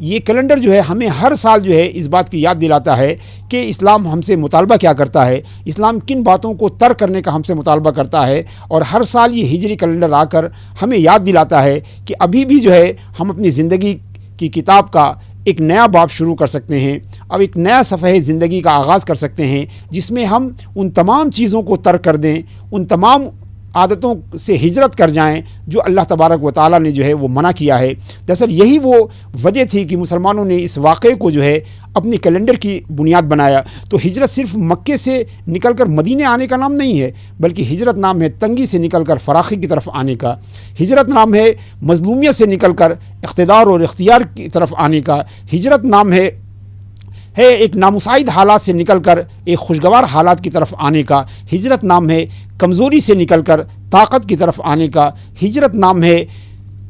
یہ کیلنڈر جو ہے ہمیں ہر سال جو ہے اس بات کی یاد دلاتا ہے کہ اسلام ہم سے مطالبہ کیا کرتا ہے، اسلام کن باتوں کو ترک کرنے کا ہم سے مطالبہ کرتا ہے، اور ہر سال یہ ہجری کیلنڈر آ کر ہمیں یاد دلاتا ہے کہ ابھی بھی جو ہے ہم اپنی زندگی کی کتاب کا ایک نیا باب شروع کر سکتے ہیں، اب ایک نیا صفحہ زندگی کا آغاز کر سکتے ہیں جس میں ہم ان تمام چیزوں کو ترک کر دیں، ان تمام عادتوں سے ہجرت کر جائیں جو اللہ تبارک و تعالیٰ نے جو ہے وہ منع کیا ہے۔ دراصل یہی وہ وجہ تھی کہ مسلمانوں نے اس واقعے کو جو ہے اپنے کیلنڈر کی بنیاد بنایا۔ تو ہجرت صرف مکے سے نکل کر مدینے آنے کا نام نہیں ہے، بلکہ ہجرت نام ہے تنگی سے نکل کر فراخی کی طرف آنے کا، ہجرت نام ہے مظلومیت سے نکل کر اقتدار اور اختیار کی طرف آنے کا، ہجرت نام ہے ایک نامساعد حالات سے نکل کر ایک خوشگوار حالات کی طرف آنے کا، ہجرت نام ہے کمزوری سے نکل کر طاقت کی طرف آنے کا، ہجرت نام ہے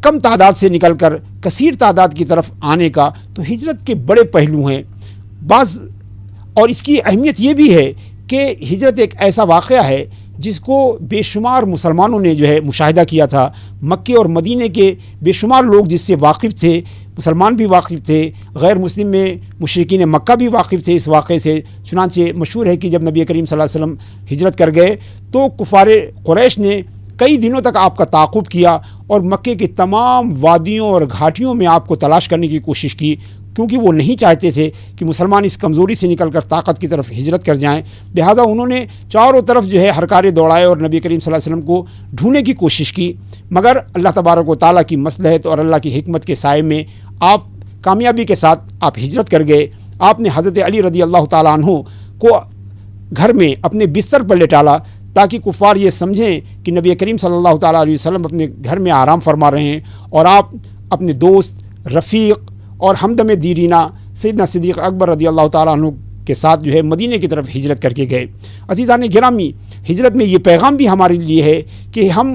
کم تعداد سے نکل کر کثیر تعداد کی طرف آنے کا۔ تو ہجرت کے بڑے پہلو ہیں بعض، اور اس کی اہمیت یہ بھی ہے کہ ہجرت ایک ایسا واقعہ ہے جس کو بے شمار مسلمانوں نے جو ہے مشاہدہ کیا تھا۔ مکے اور مدینے کے بے شمار لوگ جس سے واقف تھے، مسلمان بھی واقف تھے، غیر مسلم میں مشرکین مکہ بھی واقف تھے اس واقعے سے۔ چنانچہ مشہور ہے کہ جب نبی کریم صلی اللہ علیہ وسلم ہجرت کر گئے تو کفار قریش نے کئی دنوں تک آپ کا تعاقب کیا اور مکے کے تمام وادیوں اور گھاٹیوں میں آپ کو تلاش کرنے کی کوشش کی، کیونکہ وہ نہیں چاہتے تھے کہ مسلمان اس کمزوری سے نکل کر طاقت کی طرف ہجرت کر جائیں۔ لہٰذا انہوں نے چاروں طرف جو ہے ہر کارے دوڑائے اور نبی کریم صلی اللہ علیہ وسلم کو ڈھونڈنے کی کوشش کی، مگر اللہ تبارک و تعالیٰ کی مصلحت اور اللہ کی حکمت کے سائے میں آپ کامیابی کے ساتھ آپ ہجرت کر گئے۔ آپ نے حضرت علی رضی اللہ تعالیٰ عنہ کو گھر میں اپنے بستر پر لٹالا تاکہ کفار یہ سمجھیں کہ نبی کریم صلی اللہ تعالیٰ علیہ وسلم اپنے گھر میں آرام فرما رہے ہیں، اور آپ اپنے دوست، رفیق اور ہمدم دیرینہ سیدنا صدیق اکبر رضی اللہ تعالیٰ عنہ کے ساتھ جو ہے مدینے کی طرف ہجرت کر کے گئے۔ عزیزان گرامی، ہجرت میں یہ پیغام بھی ہمارے لیے ہے کہ ہم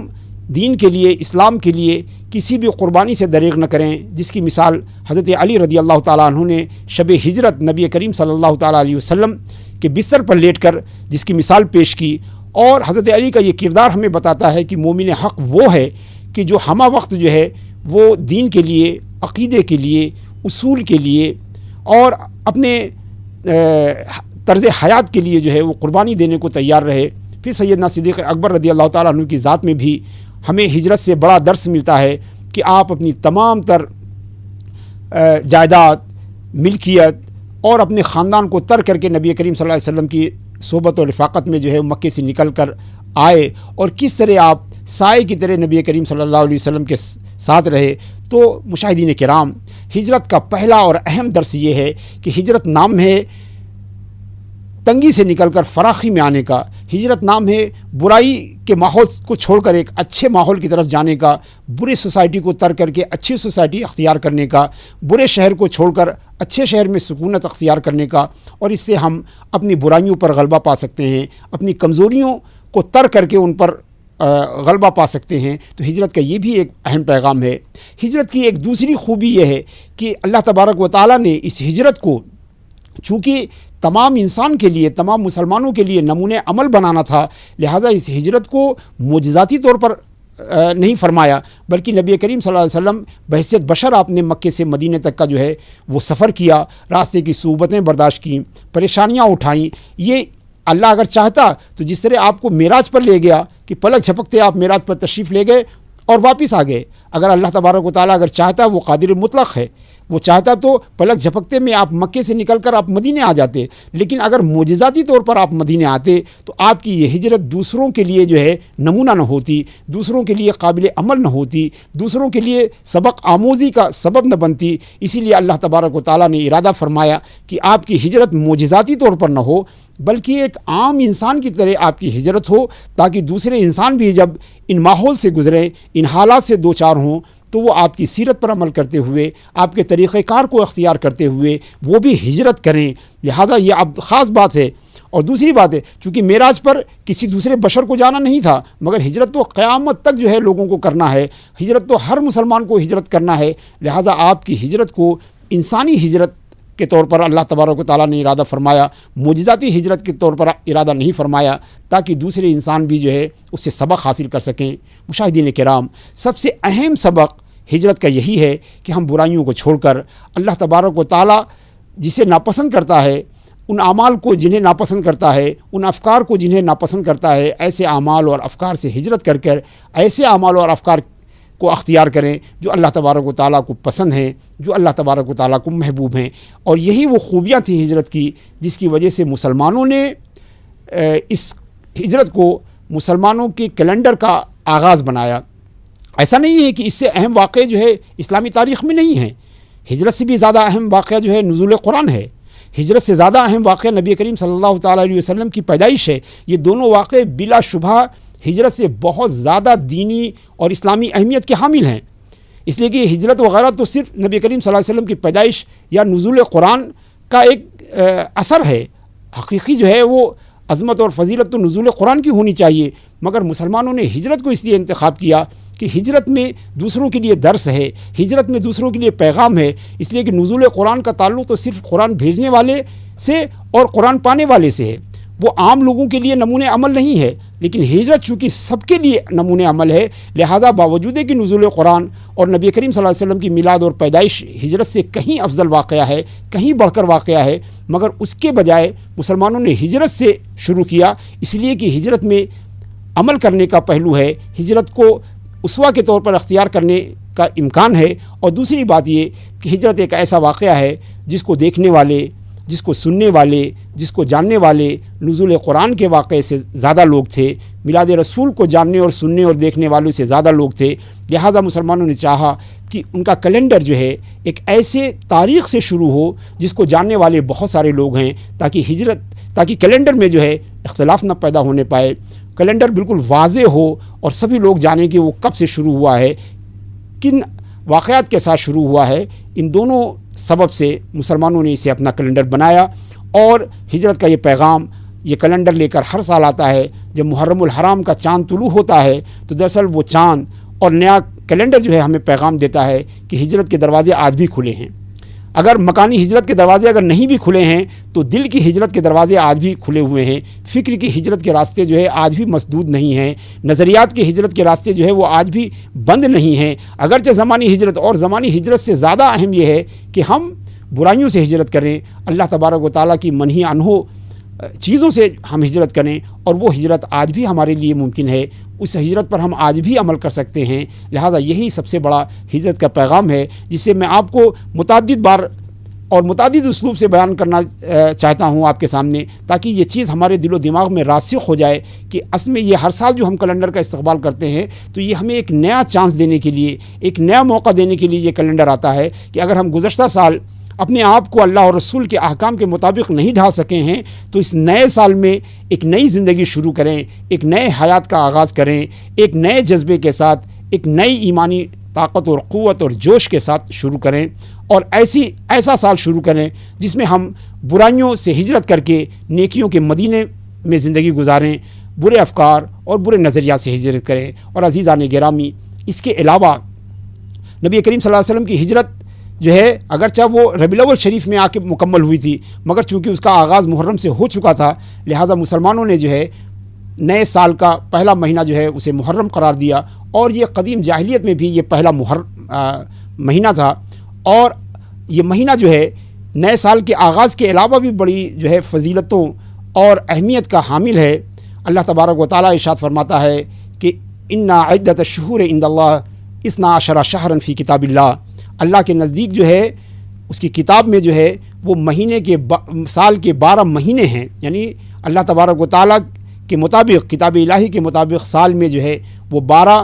دین کے لیے، اسلام کے لیے کسی بھی قربانی سے دریغ نہ کریں، جس کی مثال حضرت علی رضی اللہ تعالیٰ عنہ نے شب ہجرت نبی کریم صلی اللہ تعالیٰ علیہ وسلم کے بستر پر لیٹ کر جس کی مثال پیش کی۔ اور حضرت علی کا یہ کردار ہمیں بتاتا ہے کہ مومن حق وہ ہے کہ جو ہمہ وقت جو ہے وہ دین کے لیے، عقیدے کے لیے، اصول کے لیے اور اپنے طرز حیات کے لیے جو ہے وہ قربانی دینے کو تیار رہے۔ پھر سیدنا صدیق اکبر رضی اللہ تعالیٰ عنہ کی ذات میں بھی ہمیں ہجرت سے بڑا درس ملتا ہے کہ آپ اپنی تمام تر جائیداد، ملکیت اور اپنے خاندان کو ترک کر کے نبی کریم صلی اللہ علیہ وسلم کی صحبت و رفاقت میں جو ہے مکے سے نکل کر آئے، اور کس طرح آپ سائے کی طرح نبی کریم صلی اللہ علیہ وسلم کے ساتھ رہے۔ تو مشاہدین کرام، ہجرت کا پہلا اور اہم درس یہ ہے کہ ہجرت نام ہے تنگی سے نکل کر فراخی میں آنے کا، ہجرت نام ہے برائی کے ماحول کو چھوڑ کر ایک اچھے ماحول کی طرف جانے کا، برے سوسائٹی کو ترک کر کے اچھی سوسائٹی اختیار کرنے کا، برے شہر کو چھوڑ کر اچھے شہر میں سکونت اختیار کرنے کا، اور اس سے ہم اپنی برائیوں پر غلبہ پا سکتے ہیں، اپنی کمزوریوں کو ترک کر کے ان پر غلبہ پا سکتے ہیں۔ تو ہجرت کا یہ بھی ایک اہم پیغام ہے۔ ہجرت کی ایک دوسری خوبی یہ ہے کہ اللہ تبارک و تعالیٰ نے اس ہجرت کو چونکہ تمام انسان کے لیے، تمام مسلمانوں کے لیے نمونۂ عمل بنانا تھا، لہٰذا اس ہجرت کو معجزاتی طور پر نہیں فرمایا، بلکہ نبی کریم صلی اللہ علیہ وسلم بحیثیت بشر آپ نے مکے سے مدینے تک کا جو ہے وہ سفر کیا، راستے کی صعوبتیں برداشت کیں، پریشانیاں اٹھائیں۔ یہ اللہ اگر چاہتا تو جس طرح آپ کو معراج پر لے گیا کہ پلک جھپکتے آپ معراج پر تشریف لے گئے اور واپس آ گئے، اگر اللہ تبارک و تعالیٰ اگر چاہتا، وہ قادر مطلق ہے، وہ چاہتا تو پلک جھپکتے میں آپ مکے سے نکل کر آپ مدینے آ جاتے، لیکن اگر معجزاتی طور پر آپ مدینے آتے تو آپ کی یہ ہجرت دوسروں کے لیے جو ہے نمونہ نہ ہوتی، دوسروں کے لیے قابل عمل نہ ہوتی، دوسروں کے لیے سبق آموزی کا سبب نہ بنتی۔ اسی لیے اللہ تبارک و تعالیٰ نے ارادہ فرمایا کہ آپ کی ہجرت معجزاتی طور پر نہ ہو، بلکہ ایک عام انسان کی طرح آپ کی ہجرت ہو، تاکہ دوسرے انسان بھی جب ان ماحول سے گزریں، ان حالات سے دو چار ہوں، تو وہ آپ کی سیرت پر عمل کرتے ہوئے، آپ کے طریقہ کار کو اختیار کرتے ہوئے وہ بھی ہجرت کریں۔ لہٰذا یہ اب خاص بات ہے۔ اور دوسری بات ہے، چونکہ معراج پر کسی دوسرے بشر کو جانا نہیں تھا، مگر ہجرت تو قیامت تک جو ہے لوگوں کو کرنا ہے، ہجرت تو ہر مسلمان کو ہجرت کرنا ہے۔ لہٰذا آپ کی ہجرت کو انسانی ہجرت کے طور پر اللہ تبارک و تعالیٰ نے ارادہ فرمایا، معجزاتی ہجرت کے طور پر ارادہ نہیں فرمایا، تاکہ دوسرے انسان بھی جو ہے اس سے سبق حاصل کر سکیں۔ مشاہدین کرام، سب سے اہم سبق ہجرت کا یہی ہے کہ ہم برائیوں کو چھوڑ کر اللہ تبارک و تعالیٰ جسے ناپسند کرتا ہے، ان اعمال کو جنہیں ناپسند کرتا ہے، ان افکار کو جنہیں ناپسند کرتا ہے، ایسے اعمال اور افکار سے ہجرت کر کر ایسے اعمال اور افکار کو اختیار کریں جو اللہ تبارک و تعالیٰ کو پسند ہیں، جو اللہ تبارک و تعالیٰ کو محبوب ہیں۔ اور یہی وہ خوبیاں تھیں ہجرت کی جس کی وجہ سے مسلمانوں نے اس ہجرت کو مسلمانوں کے کیلنڈر کا آغاز بنایا۔ ایسا نہیں ہے کہ اس سے اہم واقعے جو ہے اسلامی تاریخ میں نہیں ہیں۔ ہجرت سے بھی زیادہ اہم واقعہ جو ہے نزول قرآن ہے، ہجرت سے زیادہ اہم واقعہ نبی کریم صلی اللہ تعالیٰ علیہ وسلم کی پیدائش ہے۔ یہ دونوں واقعے بلا شبہ ہجرت سے بہت زیادہ دینی اور اسلامی اہمیت کے حامل ہیں، اس لیے کہ ہجرت وغیرہ تو صرف نبی کریم صلی اللہ علیہ وسلم کی پیدائش یا نزول قرآن کا ایک اثر ہے۔ حقیقی جو ہے وہ عظمت اور فضیلت تو نزول قرآن کی ہونی چاہیے، مگر مسلمانوں نے ہجرت کو اس لیے انتخاب کیا کہ ہجرت میں دوسروں کے لیے درس ہے، ہجرت میں دوسروں کے لیے پیغام ہے، اس لیے کہ نزول قرآن کا تعلق تو صرف قرآن بھیجنے والے سے اور قرآن پانے والے سے ہے، وہ عام لوگوں کے لیے نمونِ عمل نہیں ہے۔ لیکن ہجرت چونکہ سب کے لیے نمونِ عمل ہے، لہٰذا باوجود کہ نزول قرآن اور نبی کریم صلی اللہ علیہ وسلم کی میلاد اور پیدائش ہجرت سے کہیں افضل واقعہ ہے، کہیں بڑھ کر واقعہ ہے، مگر اس کے بجائے مسلمانوں نے ہجرت سے شروع کیا، اس لیے کہ ہجرت میں عمل کرنے کا پہلو ہے، ہجرت کو اسوہ کے طور پر اختیار کرنے کا امکان ہے، اور دوسری بات یہ کہ ہجرت ایک ایسا واقعہ ہے جس کو دیکھنے والے، جس کو سننے والے، جس کو جاننے والے نزول قرآن کے واقعے سے زیادہ لوگ تھے، میلاد رسول کو جاننے اور سننے اور دیکھنے والوں سے زیادہ لوگ تھے، لہٰذا مسلمانوں نے چاہا کہ ان کا کیلنڈر جو ہے ایک ایسے تاریخ سے شروع ہو جس کو جاننے والے بہت سارے لوگ ہیں، تاکہ کیلنڈر میں جو ہے اختلاف نہ پیدا ہونے پائے، کیلنڈر بالکل واضح ہو اور سبھی لوگ جانیں کہ وہ کب سے شروع ہوا ہے، کن واقعات کے ساتھ شروع ہوا ہے۔ ان دونوں سبب سے مسلمانوں نے اسے اپنا کیلنڈر بنایا، اور ہجرت کا یہ پیغام یہ کیلنڈر لے کر ہر سال آتا ہے۔ جب محرم الحرام کا چاند طلوع ہوتا ہے تو دراصل وہ چاند اور نیا کیلنڈر جو ہے ہمیں پیغام دیتا ہے کہ ہجرت کے دروازے آج بھی کھلے ہیں۔ اگر مکانی ہجرت کے دروازے اگر نہیں بھی کھلے ہیں تو دل کی ہجرت کے دروازے آج بھی کھلے ہوئے ہیں، فکر کی ہجرت کے راستے جو ہے آج بھی مسدود نہیں ہیں، نظریات کی ہجرت کے راستے جو ہے وہ آج بھی بند نہیں ہیں۔ اگرچہ زمانی ہجرت، اور زمانی ہجرت سے زیادہ اہم یہ ہے کہ ہم برائیوں سے ہجرت کریں، اللہ تبارک و تعالیٰ کی منہی عنہ چیزوں سے ہم ہجرت کریں، اور وہ ہجرت آج بھی ہمارے لیے ممکن ہے، اس ہجرت پر ہم آج بھی عمل کر سکتے ہیں۔ لہٰذا یہی سب سے بڑا ہجرت کا پیغام ہے، جسے میں آپ کو متعدد بار اور متعدد اسلوب سے بیان کرنا چاہتا ہوں آپ کے سامنے، تاکہ یہ چیز ہمارے دل و دماغ میں راسخ ہو جائے کہ اصل میں یہ ہر سال جو ہم کیلنڈر کا استقبال کرتے ہیں تو یہ ہمیں ایک نیا چانس دینے کے لیے، ایک نیا موقع دینے کے لیے یہ کیلنڈر آتا ہے کہ اگر ہم گزشتہ سال اپنے آپ کو اللہ اور رسول کے احکام کے مطابق نہیں ڈھال سکے ہیں تو اس نئے سال میں ایک نئی زندگی شروع کریں، ایک نئے حیات کا آغاز کریں، ایک نئے جذبے کے ساتھ، ایک نئی ایمانی طاقت اور قوت اور جوش کے ساتھ شروع کریں، اور ایسا سال شروع کریں جس میں ہم برائیوں سے ہجرت کر کے نیکیوں کے مدینے میں زندگی گزاریں، برے افکار اور برے نظریات سے ہجرت کریں۔ اور عزیزان گرامی، اس کے علاوہ نبی کریم صلی اللہ علیہ وسلم کی ہجرت جو ہے اگرچہ وہ ربیع الاول شریف میں آ کے مکمل ہوئی تھی، مگر چونکہ اس کا آغاز محرم سے ہو چکا تھا، لہٰذا مسلمانوں نے جو ہے نئے سال کا پہلا مہینہ جو ہے اسے محرم قرار دیا، اور یہ قدیم جاہلیت میں بھی یہ پہلا مہینہ تھا، اور یہ مہینہ جو ہے نئے سال کے آغاز کے علاوہ بھی بڑی جو ہے فضیلتوں اور اہمیت کا حامل ہے۔ اللہ تبارک و تعالیٰ ارشاد فرماتا ہے کہ اِنَّ عِدَّةَ الشُّهُورِ عِندَ اللَّهِ 12 شَهْرًا فِي كِتَابِ اللَّهِ، اللہ کے نزدیک جو ہے اس کی کتاب میں جو ہے وہ مہینے کے سال کے 12 مہینے ہیں، یعنی اللہ تبارک و تعالیٰ کے مطابق، کتاب الہی کے مطابق سال میں جو ہے وہ 12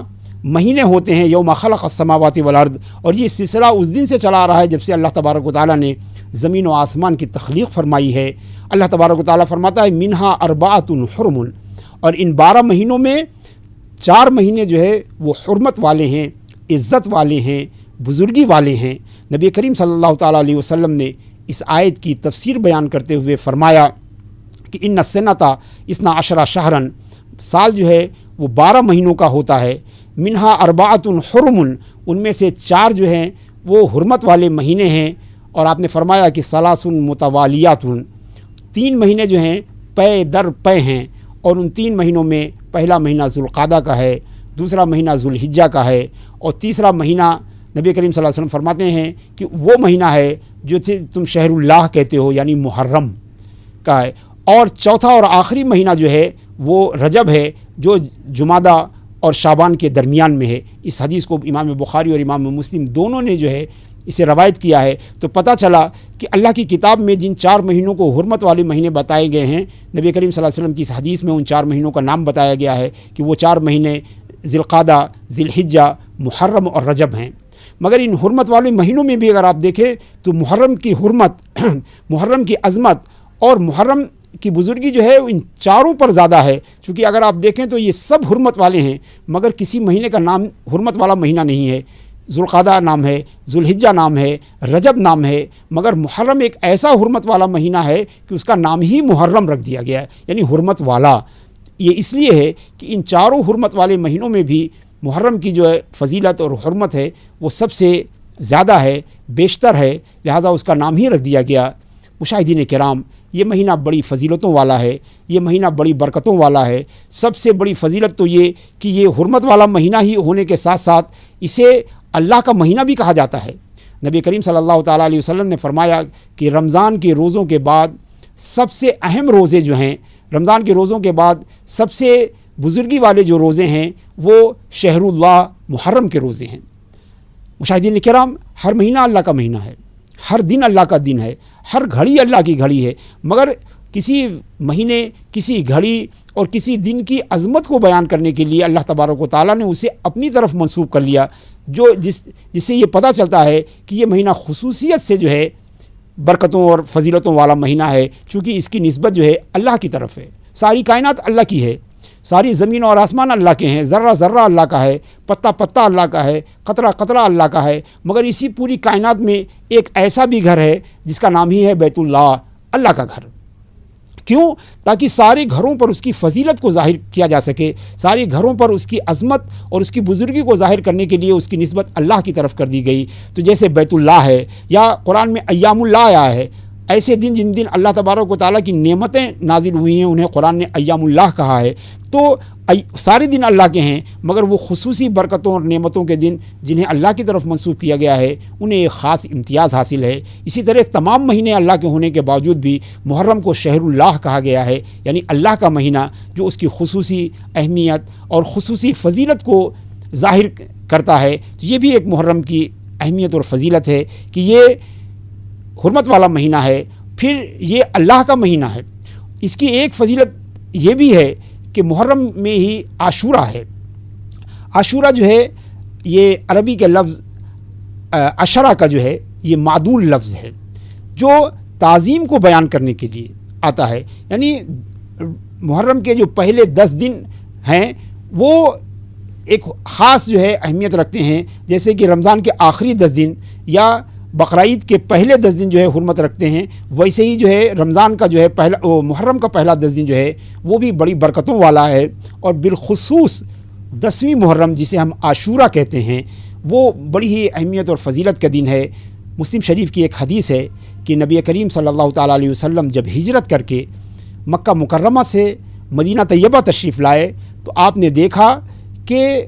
مہینے ہوتے ہیں، یوم خلق السماوات والارض، اور یہ سلسلہ اس دن سے چلا آ رہا ہے جب سے اللہ تبارک و تعالیٰ نے زمین و آسمان کی تخلیق فرمائی ہے۔ اللہ تبارک و تعالیٰ فرماتا ہے منہا اربعۃ حرم، اور ان 12 مہینوں میں 4 مہینے جو ہے وہ حرمت والے ہیں، عزت والے ہیں، بزرگی والے ہیں۔ نبی کریم صلی اللہ تعالیٰ علیہ وسلم نے اس آیت کی تفسیر بیان کرتے ہوئے فرمایا کہ ان السنۃ 12 شہرا، سال جو ہے وہ 12 مہینوں کا ہوتا ہے، منہا اربعۃ حرم، ان میں سے 4 جو ہیں وہ حرمت والے مہینے ہیں، اور آپ نے فرمایا کہ ثلاث متوالیات، 3 مہینے جو ہیں پے در پے ہیں، اور ان 3 مہینوں میں پہلا مہینہ ذوالقعدہ کا ہے، دوسرا مہینہ ذوالحجہ کا ہے، اور تیسرا مہینہ نبی کریم صلی اللہ علیہ وسلم فرماتے ہیں کہ وہ مہینہ ہے جو تم شہر اللہ کہتے ہو، یعنی محرم کا ہے، اور چوتھا اور آخری مہینہ جو ہے وہ رجب ہے، جو جمادہ اور شعبان کے درمیان میں ہے۔ اس حدیث کو امام بخاری اور امام مسلم دونوں نے جو ہے اسے روایت کیا ہے۔ تو پتہ چلا کہ اللہ کی کتاب میں جن 4 مہینوں کو حرمت والے مہینے بتائے گئے ہیں، نبی کریم صلی اللہ علیہ وسلم کی اس حدیث میں ان 4 مہینوں کا نام بتایا گیا ہے کہ وہ 4 مہینے ذی القعدہ، ذی الحجہ، محرم اور رجب ہیں۔ مگر ان حرمت والے مہینوں میں بھی اگر آپ دیکھیں تو محرم کی حرمت محرم کی عظمت اور محرم کی بزرگی جو ہے ان چاروں پر زیادہ ہے، چونکہ اگر آپ دیکھیں تو یہ سب حرمت والے ہیں، مگر کسی مہینے کا نام حرمت والا مہینہ نہیں ہے۔ ذوالقعدہ نام ہے، ذوالحجہ نام ہے، رجب نام ہے، مگر محرم ایک ایسا حرمت والا مہینہ ہے کہ اس کا نام ہی محرم رکھ دیا گیا ہے، یعنی حرمت والا۔ یہ اس لیے ہے کہ ان چاروں حرمت والے مہینوں میں بھی محرم کی جو ہے فضیلت اور حرمت ہے وہ سب سے زیادہ ہے، بیشتر ہے، لہٰذا اس کا نام ہی رکھ دیا گیا۔ مشاہدین کرام، یہ مہینہ بڑی فضیلتوں والا ہے، یہ مہینہ بڑی برکتوں والا ہے۔ سب سے بڑی فضیلت تو یہ کہ یہ حرمت والا مہینہ ہی ہونے کے ساتھ ساتھ اسے اللہ کا مہینہ بھی کہا جاتا ہے۔ نبی کریم صلی اللہ تعالیٰ علیہ وسلم نے فرمایا کہ رمضان کے روزوں کے بعد سب سے اہم روزے جو ہیں، رمضان کے روزوں کے بعد سب سے بزرگی والے جو روزے ہیں وہ شہر اللہ محرم کے روزے ہیں۔ مشاہدین کرام، ہر مہینہ اللہ کا مہینہ ہے، ہر دن اللہ کا دن ہے، ہر گھڑی اللہ کی گھڑی ہے، مگر کسی مہینے، کسی گھڑی اور کسی دن کی عظمت کو بیان کرنے کے لیے اللہ تبارک و تعالیٰ نے اسے اپنی طرف منسوب کر لیا، جس سے یہ پتہ چلتا ہے کہ یہ مہینہ خصوصیت سے جو ہے برکتوں اور فضیلتوں والا مہینہ ہے، چونکہ اس کی نسبت جو ہے اللہ کی طرف ہے۔ ساری کائنات اللہ کی ہے، ساری زمین اور آسمان اللہ کے ہیں، ذرہ ذرہ اللہ کا ہے، پتہ پتہ اللہ کا ہے، قطرہ قطرہ اللہ کا ہے، مگر اسی پوری کائنات میں ایک ایسا بھی گھر ہے جس کا نام ہی ہے بیت اللہ، اللہ کا گھر۔ کیوں؟ تاکہ سارے گھروں پر اس کی فضیلت کو ظاہر کیا جا سکے، سارے گھروں پر اس کی عظمت اور اس کی بزرگی کو ظاہر کرنے کے لیے اس کی نسبت اللہ کی طرف کر دی گئی۔ تو جیسے بیت اللہ ہے، یا قرآن میں ایام اللہ آیا ہے، ایسے دن جن دن اللہ تبارک و تعالیٰ کی نعمتیں نازل ہوئی ہیں انہیں قرآن نے ایام اللہ کہا ہے۔ تو سارے دن اللہ کے ہیں، مگر وہ خصوصی برکتوں اور نعمتوں کے دن جنہیں اللہ کی طرف منسوب کیا گیا ہے انہیں ایک خاص امتیاز حاصل ہے۔ اسی طرح تمام مہینے اللہ کے ہونے کے باوجود بھی محرم کو شہر اللہ کہا گیا ہے، یعنی اللہ کا مہینہ، جو اس کی خصوصی اہمیت اور خصوصی فضیلت کو ظاہر کرتا ہے۔ تو یہ بھی ایک محرم کی اہمیت اور فضیلت ہے کہ یہ حرمت والا مہینہ ہے، پھر یہ اللہ کا مہینہ ہے۔ اس کی ایک فضیلت یہ بھی ہے کہ محرم میں ہی عاشورہ ہے۔ عاشورہ جو ہے یہ عربی کے لفظ عشرہ کا جو ہے یہ معدول لفظ ہے، جو تعظیم کو بیان کرنے کے لیے آتا ہے، یعنی محرم کے جو پہلے 10 دن ہیں وہ ایک خاص جو ہے اہمیت رکھتے ہیں، جیسے کہ رمضان کے آخری 10 دن یا بقرعید کے پہلے 10 دن جو ہے حرمت رکھتے ہیں، ویسے ہی جو ہے رمضان کا جو ہے محرم کا پہلا 10 دن جو ہے وہ بھی بڑی برکتوں والا ہے، اور بالخصوص 10ویں محرم جسے ہم عاشورہ کہتے ہیں وہ بڑی ہی اہمیت اور فضیلت کا دن ہے۔ مسلم شریف کی ایک حدیث ہے کہ نبی کریم صلی اللہ تعالیٰ علیہ وسلم جب ہجرت کر کے مکہ مکرمہ سے مدینہ طیبہ تشریف لائے تو آپ نے دیکھا کہ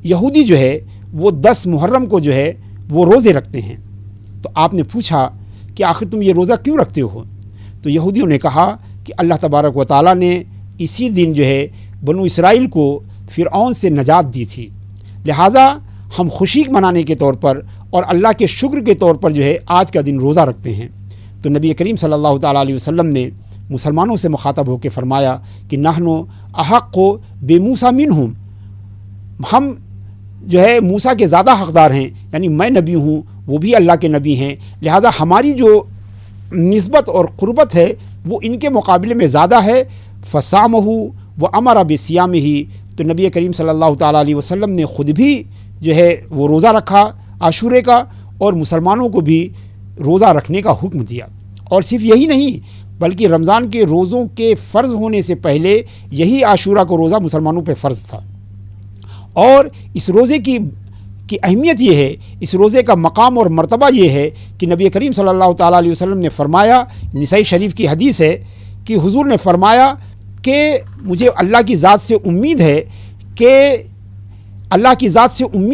یہودی جو ہے وہ 10 محرم کو جو ہے وہ روزے رکھتے ہیں۔ تو آپ نے پوچھا کہ آخر تم یہ روزہ کیوں رکھتے ہو؟ تو یہودیوں نے کہا کہ اللہ تبارک و تعالیٰ نے اسی دن جو ہے بنو اسرائیل کو فرعون سے نجات دی تھی، لہٰذا ہم خوشی منانے کے طور پر اور اللہ کے شکر کے طور پر جو ہے آج کا دن روزہ رکھتے ہیں۔ تو نبی کریم صلی اللہ تعالیٰ علیہ وسلم نے مسلمانوں سے مخاطب ہو کے فرمایا کہ نحن احق بے موسیٰ منہم، ہم جو ہے موسیٰ کے زیادہ حقدار ہیں، یعنی میں نبی ہوں، وہ بھی اللہ کے نبی ہیں، لہٰذا ہماری جو نسبت اور قربت ہے وہ ان کے مقابلے میں زیادہ ہے۔ فصامہ وامر بصیامہ، تو نبی کریم صلی اللہ تعالیٰ علیہ وسلم نے خود بھی جو ہے وہ روزہ رکھا عاشورے کا، اور مسلمانوں کو بھی روزہ رکھنے کا حکم دیا۔ اور صرف یہی نہیں بلکہ رمضان کے روزوں کے فرض ہونے سے پہلے یہی عاشورہ کو روزہ مسلمانوں پہ فرض تھا، اور اس روزے کی اہمیت یہ ہے، اس روزے کا مقام اور مرتبہ یہ ہے کہ نبی کریم صلی اللہ تعالیٰ علیہ وسلم نے فرمایا، نسائی شریف کی حدیث ہے کہ حضور نے فرمایا کہ مجھے اللہ کی ذات سے امید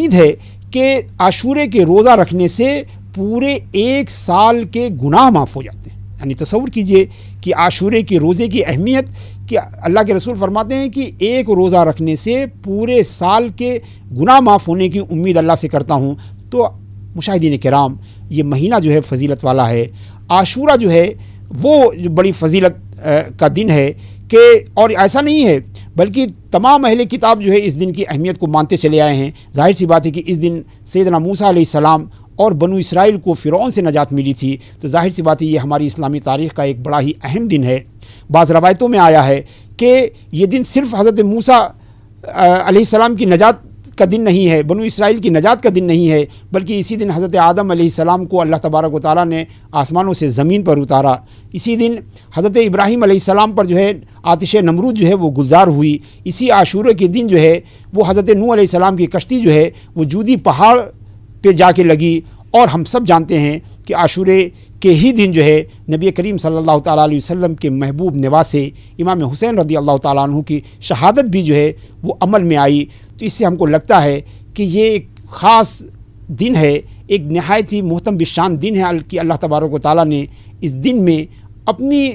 ہے کہ عاشورے کے روزہ رکھنے سے پورے 1 سال کے گناہ معاف ہو جاتے ہیں. یعنی تصور کیجئے کہ عاشورے کے روزے کی اہمیت کہ اللہ کے رسول فرماتے ہیں کہ ایک روزہ رکھنے سے پورے سال کے گناہ معاف ہونے کی امید اللہ سے کرتا ہوں. تو مشاہدین کرام، یہ مہینہ جو ہے فضیلت والا ہے. عاشورہ جو ہے وہ جو بڑی فضیلت کا دن ہے کہ اور ایسا نہیں ہے بلکہ تمام اہل کتاب جو ہے اس دن کی اہمیت کو مانتے چلے آئے ہیں. ظاہر سی بات ہے کہ اس دن سیدنا موسیٰ علیہ السلام اور بنو اسرائیل کو فرعون سے نجات ملی تھی. تو ظاہر سی بات ہے یہ ہماری اسلامی تاریخ کا ایک بڑا ہی اہم دن ہے. بعض روایتوں میں آیا ہے کہ یہ دن صرف حضرت موسیٰ علیہ السلام کی نجات کا دن نہیں ہے، بنو اسرائیل کی نجات کا دن نہیں ہے، بلکہ اسی دن حضرت آدم علیہ السلام کو اللہ تبارک و تعالیٰ نے آسمانوں سے زمین پر اتارا. اسی دن حضرت ابراہیم علیہ السلام پر جو ہے آتش نمرود جو ہے وہ گلزار ہوئی. اسی عاشورے کے دن جو ہے وہ حضرت نوح علیہ السلام کی کشتی جو ہے وہ جودی پہاڑ پہ جا کے لگی. اور ہم سب جانتے ہیں کہ عاشورے کے ہی دن جو ہے نبی کریم صلی اللہ تعالیٰ علیہ وسلم کے محبوب نواسے امام حسین رضی اللہ تعالیٰ عنہ کی شہادت بھی جو ہے وہ عمل میں آئی. تو اس سے ہم کو لگتا ہے کہ یہ ایک خاص دن ہے، ایک نہایت ہی محترم بشان دن ہے کہ اللہ تبارک و تعالیٰ نے اس دن میں اپنی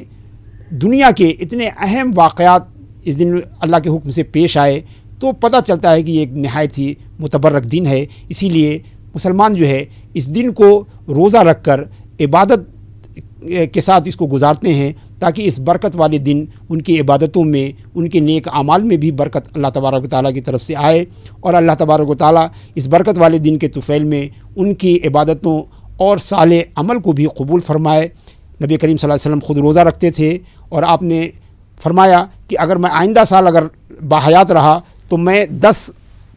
دنیا کے اتنے اہم واقعات اس دن اللہ کے حکم سے پیش آئے. تو پتہ چلتا ہے کہ یہ ایک نہایت ہی متبرک دن ہے. اسی لیے مسلمان جو ہے اس دن کو روزہ رکھ کر عبادت کے ساتھ اس کو گزارتے ہیں تاکہ اس برکت والے دن ان کی عبادتوں میں، ان کے نیک اعمال میں بھی برکت اللہ تبارک و تعالیٰ کی طرف سے آئے. اور اللہ تبارک و تعالیٰ اس برکت والے دن کے طفیل میں ان کی عبادتوں اور صالح عمل کو بھی قبول فرمائے. نبی کریم صلی اللہ علیہ وسلم خود روزہ رکھتے تھے اور آپ نے فرمایا کہ اگر میں آئندہ سال اگر باحیات رہا تو میں 10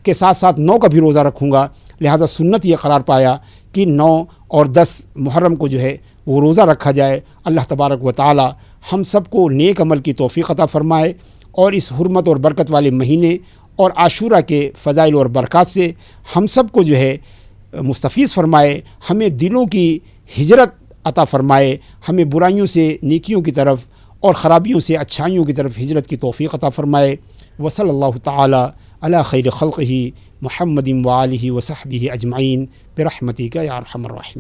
کے ساتھ ساتھ 9 کا بھی روزہ رکھوں گا. لہٰذا سنت یہ قرار پایا کہ 9 اور 10 محرم کو جو ہے وہ روزہ رکھا جائے. اللہ تبارک و تعالی ہم سب کو نیک عمل کی توفیق عطا فرمائے اور اس حرمت اور برکت والے مہینے اور عاشورہ کے فضائل اور برکات سے ہم سب کو جو ہے مستفیض فرمائے. ہمیں دلوں کی ہجرت عطا فرمائے، ہمیں برائیوں سے نیکیوں کی طرف اور خرابیوں سے اچھائیوں کی طرف ہجرت کی توفیق عطا فرمائے. وصلی اللہ تعالی علی خیر خلقہ محمد وآلہ وصحبہ اجمعین برحمتک یا ارحم الراحمین.